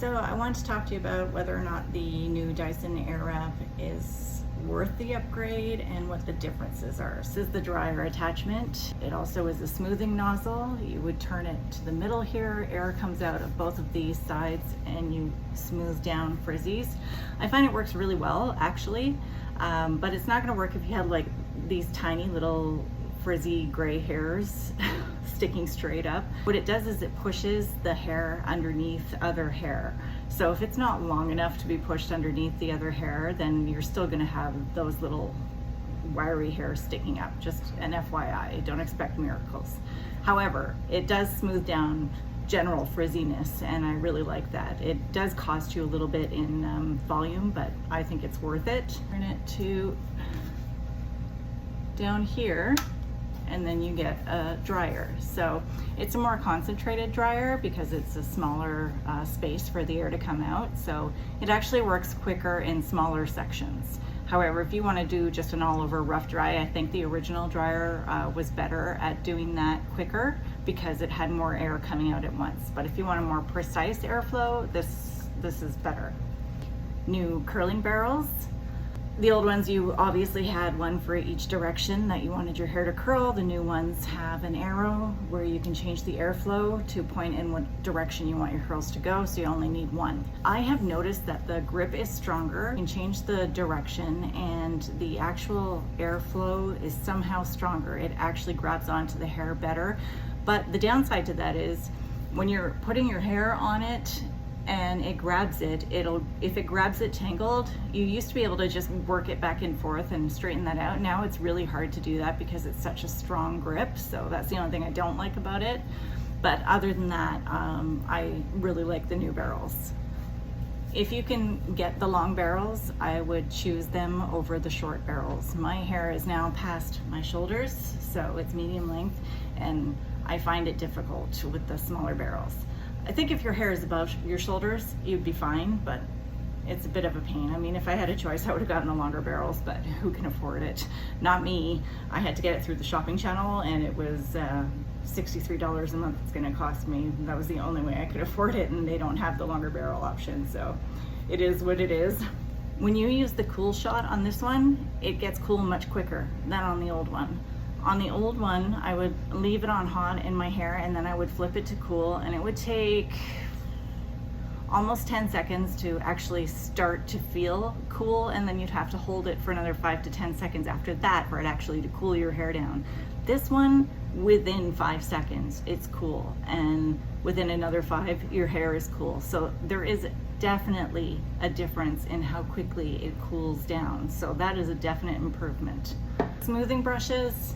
So I want to talk to you about whether or not the new Dyson Airwrap is worth the upgrade and what the differences are. This is the dryer attachment. It also is a smoothing nozzle. You would turn it to the middle here. Air comes out of both of these sides and you smooth down frizzies. I find it works really well actually, but it's not going to work if you have like these tiny little frizzy gray hairs sticking straight up. What it does is it pushes the hair underneath other hair. So if it's not long enough to be pushed underneath the other hair, then you're still gonna have those little wiry hairs sticking up. Just an FYI, don't expect miracles. However, it does smooth down general frizziness, and I really like that. It does cost you a little bit in volume, but I think it's worth it. Turn it to down here, and then you get a dryer. So it's a more concentrated dryer because it's a smaller space for the air to come out. So it actually works quicker in smaller sections. However, if you want to do just an all over rough dry, I think the original dryer was better at doing that quicker because it had more air coming out at once. But if you want a more precise airflow, this is better. New curling barrels. The old ones, you obviously had one for each direction that you wanted your hair to curl. The new ones have an arrow where you can change the airflow to point in what direction you want your curls to go, so you only need one. I have noticed that the grip is stronger. You can change the direction and the actual airflow is somehow stronger. It actually grabs onto the hair better. But the downside to that is when you're putting your hair on it and it grabs it, if it grabs it tangled, you used to be able to just work it back and forth and straighten that out. Now it's really hard to do that because it's such a strong grip. So that's the only thing I don't like about it. But other than that, I really like the new barrels. If you can get the long barrels, I would choose them over the short barrels. My hair is now past my shoulders, so it's medium length, and I find it difficult with the smaller barrels. I think if your hair is above your shoulders, you'd be fine, but it's a bit of a pain. I mean, if I had a choice, I would have gotten the longer barrels, but who can afford it? Not me. I had to get it through the shopping channel, and it was $63 a month it's gonna cost me. That was the only way I could afford it, and they don't have the longer barrel option, so it is what it is. When you use the cool shot on this one, it gets cool much quicker than on the old one. On the old one, I would leave it on hot in my hair and then I would flip it to cool, and it would take almost 10 seconds to actually start to feel cool, and then you'd have to hold it for another 5 to 10 seconds after that for it actually to cool your hair down. This one, within 5 seconds, it's cool, and within another 5, your hair is cool. So there is definitely a difference in how quickly it cools down. So that is a definite improvement. Smoothing brushes,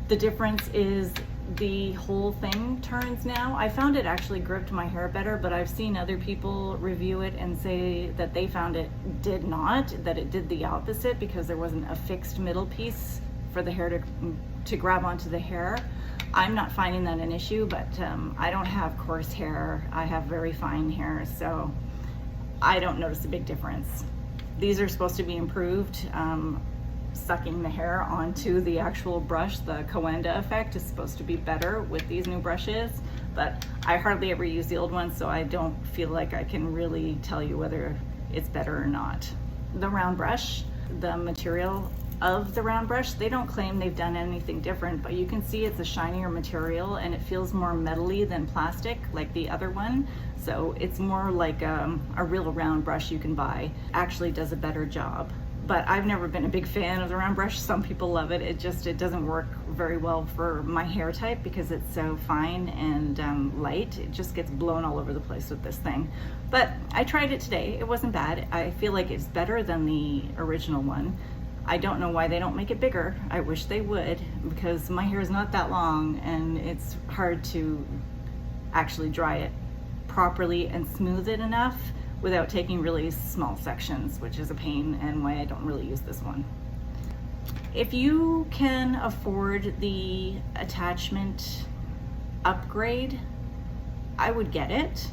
the difference is the whole thing turns now. I found it actually gripped my hair better, but I've seen other people review it and say that they found it did not, that it did the opposite because there wasn't a fixed middle piece for the hair to grab onto the hair. I'm not finding that an issue, but I don't have coarse hair. I have very fine hair, so I don't notice a big difference. These are supposed to be improved. Sucking the hair onto the actual brush, the Coenda effect is supposed to be better with these new brushes, but I hardly ever use the old ones, so I don't feel like I can really tell you whether it's better or not. The round brush, the material of the round brush, they don't claim they've done anything different, but you can see it's a shinier material and it feels more metally than plastic like the other one. So it's more like a real round brush you can buy. Actually does a better job. But I've never been a big fan of the round brush. Some people love it. It doesn't work very well for my hair type because it's so fine and light. It just gets blown all over the place with this thing. But I tried it today. It wasn't bad. I feel like it's better than the original one. I don't know why they don't make it bigger. I wish they would, because my hair is not that long and it's hard to actually dry it properly and smooth it enough without taking really small sections, which is a pain and why I don't really use this one. If you can afford the attachment upgrade, I would get it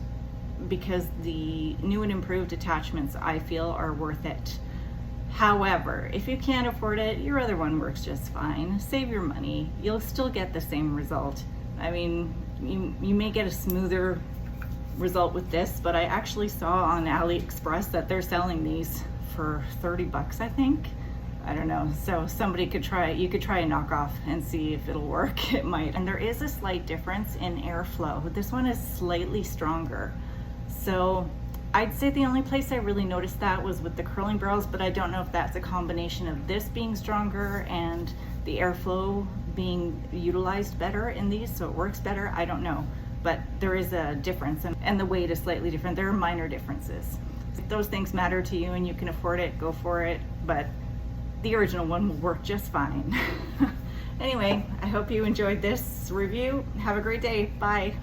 because the new and improved attachments I feel are worth it. However, if you can't afford it, your other one works just fine. Save your money. You'll still get the same result. I mean, you may get a smoother result with this, but I actually saw on AliExpress that they're selling these for 30 bucks, I think. I don't know, so somebody could try, you could try a knockoff and see if it'll work. It might. And there is a slight difference in airflow. This one is slightly stronger. So I'd say the only place I really noticed that was with the curling barrels, but I don't know if that's a combination of this being stronger and the airflow being utilized better in these, so it works better. I don't know, but there is a difference, and the weight is slightly different. There are minor differences. If those things matter to you and you can afford it, go for it, but the original one will work just fine. Anyway, I hope you enjoyed this review. Have a great day. Bye.